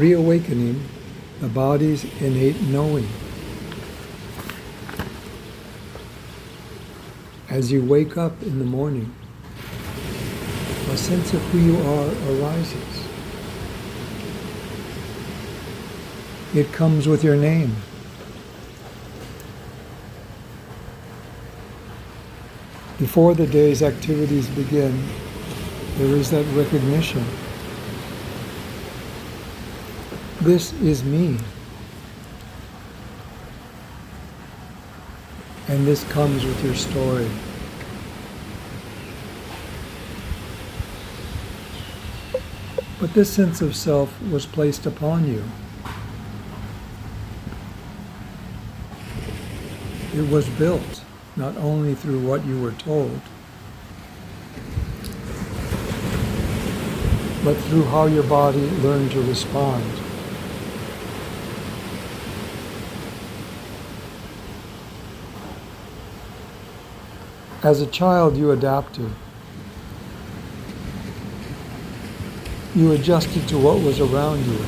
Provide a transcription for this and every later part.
reawakening the body's innate knowing. As you wake up in the morning, a sense of who you are arises. It comes with your name. Before the day's activities begin, there is that recognition. This is me. And this comes with your story. But this sense of self was placed upon you. It was built not only through what you were told, but through how your body learned to respond. As a child, you adapted. You adjusted to what was around you.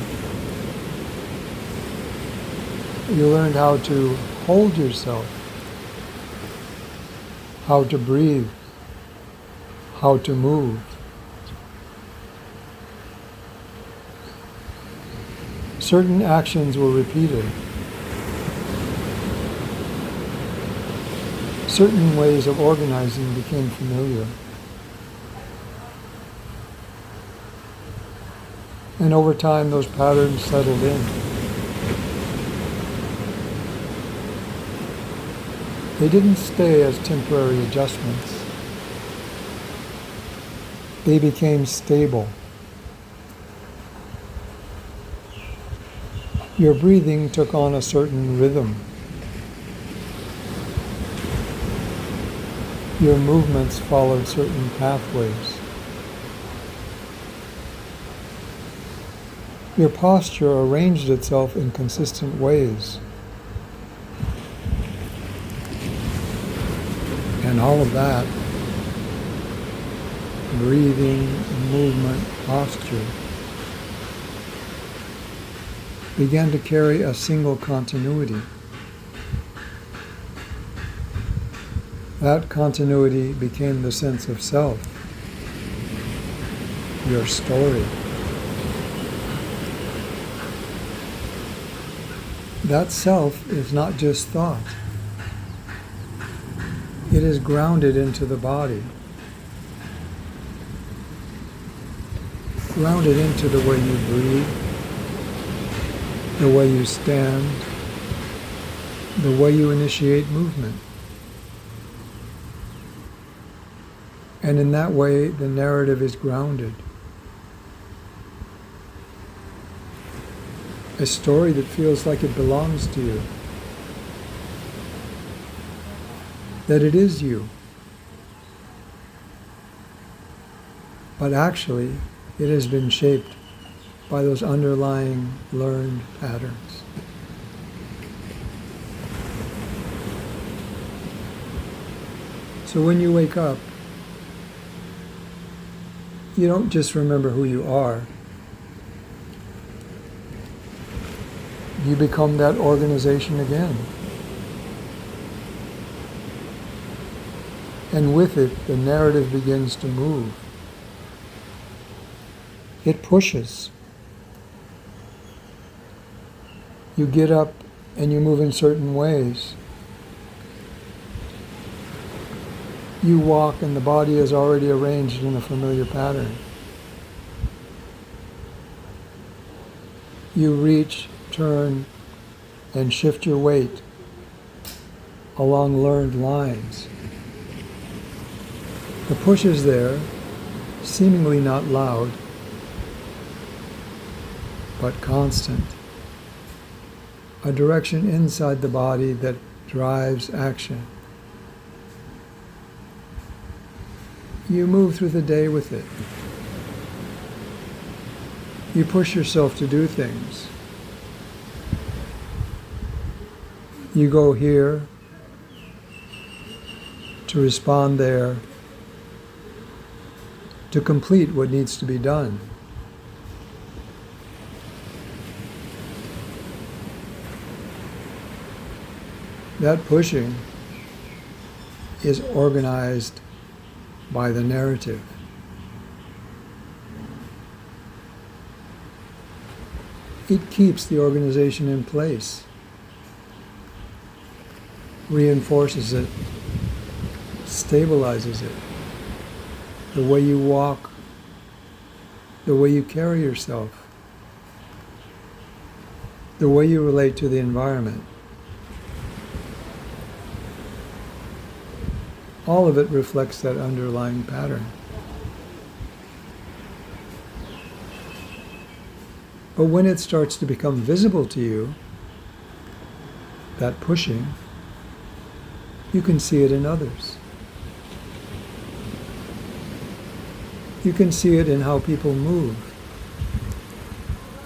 You learned how to hold yourself, how to breathe, how to move. Certain actions were repeated. Certain ways of organizing became familiar. And over time, those patterns settled in. They didn't stay as temporary adjustments. They became stable. Your breathing took on a certain rhythm. Your movements followed certain pathways. Your posture arranged itself in consistent ways. And all of that, breathing, movement, posture, began to carry a single continuity. That continuity became the sense of self, your story. That self is not just thought. It is grounded into the body, grounded into the way you breathe, the way you stand, the way you initiate movement. And in that way, the narrative is grounded. A story that feels like it belongs to you. That it is you. But actually, it has been shaped by those underlying learned patterns. So when you wake up, you don't just remember who you are. You become that organization again. And with it, the narrative begins to move. It pushes. You get up and you move in certain ways. You walk and the body is already arranged in a familiar pattern. You reach, turn, and shift your weight along learned lines. The push is there, seemingly not loud, but constant. A direction inside the body that drives action. You move through the day with it. You push yourself to do things. You go here to respond there, to complete what needs to be done. That pushing is organized by the narrative. It keeps the organization in place, reinforces it, stabilizes it. The way you walk, the way you carry yourself, the way you relate to the environment. All of it reflects that underlying pattern. But when it starts to become visible to you, that pushing, you can see it in others. You can see it in how people move,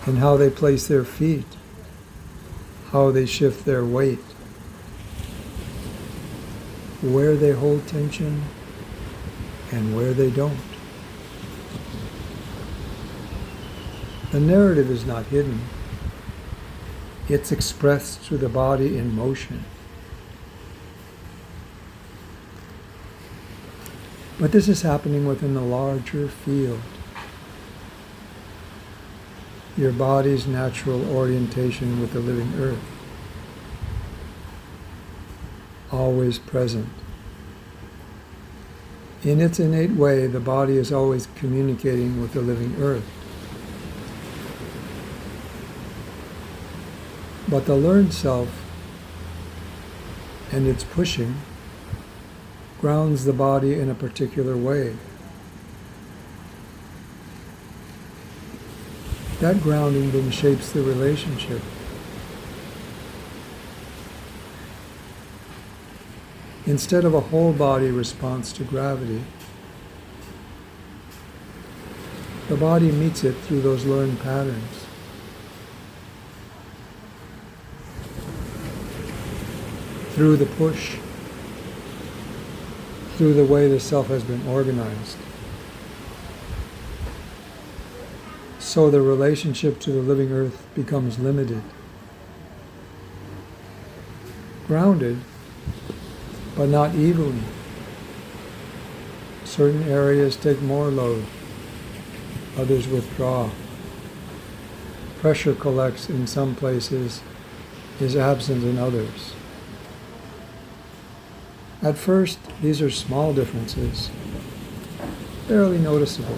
in how they place their feet, how they shift their weight, where they hold tension and where they don't. The narrative is not hidden. It's expressed through the body in motion. But this is happening within a larger field. Your body's natural orientation with the living earth. Always present. In its innate way, the body is always communicating with the living earth. But the learned self and its pushing grounds the body in a particular way. That grounding then shapes the relationship. Instead of a whole body response to gravity, the body meets it through those learned patterns. Through the push, through the way the self has been organized. So the relationship to the living earth becomes limited. Grounded, but not evenly. Certain areas take more load, others withdraw. Pressure collects in some places, is absent in others. At first, these are small differences, barely noticeable.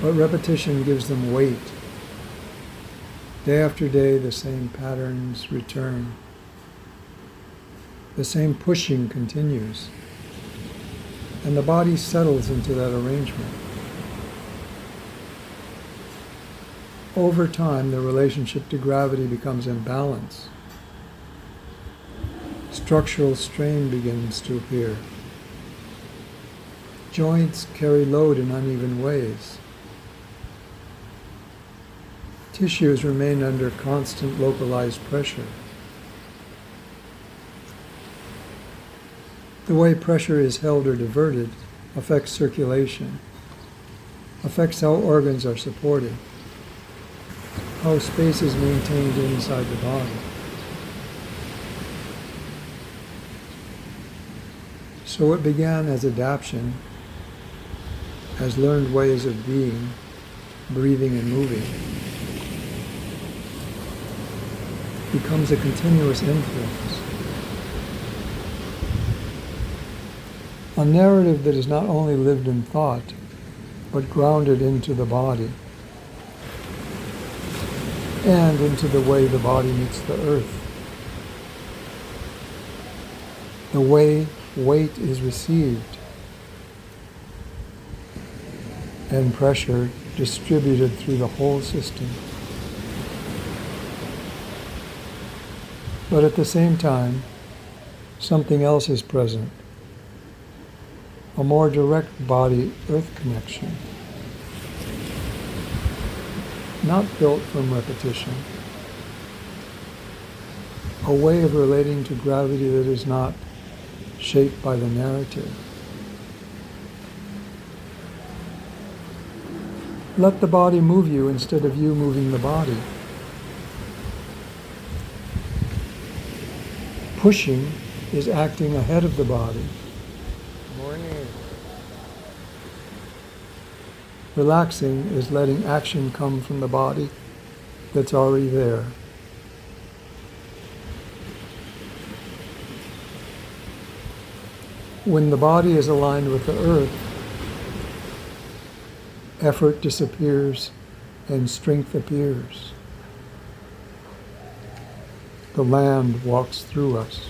But repetition gives them weight. Day after day, the same patterns return. The same pushing continues. And the body settles into that arrangement. Over time, the relationship to gravity becomes in balance. Structural strain begins to appear. Joints carry load in uneven ways. Tissues remain under constant localized pressure. The way pressure is held or diverted affects circulation, affects how organs are supported, how space is maintained inside the body. So it began as adaptation, as learned ways of being, breathing and moving. Becomes a continuous influence. A narrative that is not only lived in thought, but grounded into the body and into the way the body meets the earth. The way weight is received and pressure distributed through the whole system. But at the same time, something else is present, a more direct body-earth connection, not built from repetition, a way of relating to gravity that is not shaped by the narrative. Let the body move you instead of you moving the body. Pushing is acting ahead of the body. Morning. Relaxing is letting action come from the body that's already there. When the body is aligned with the earth, effort disappears and strength appears. The land walks through us.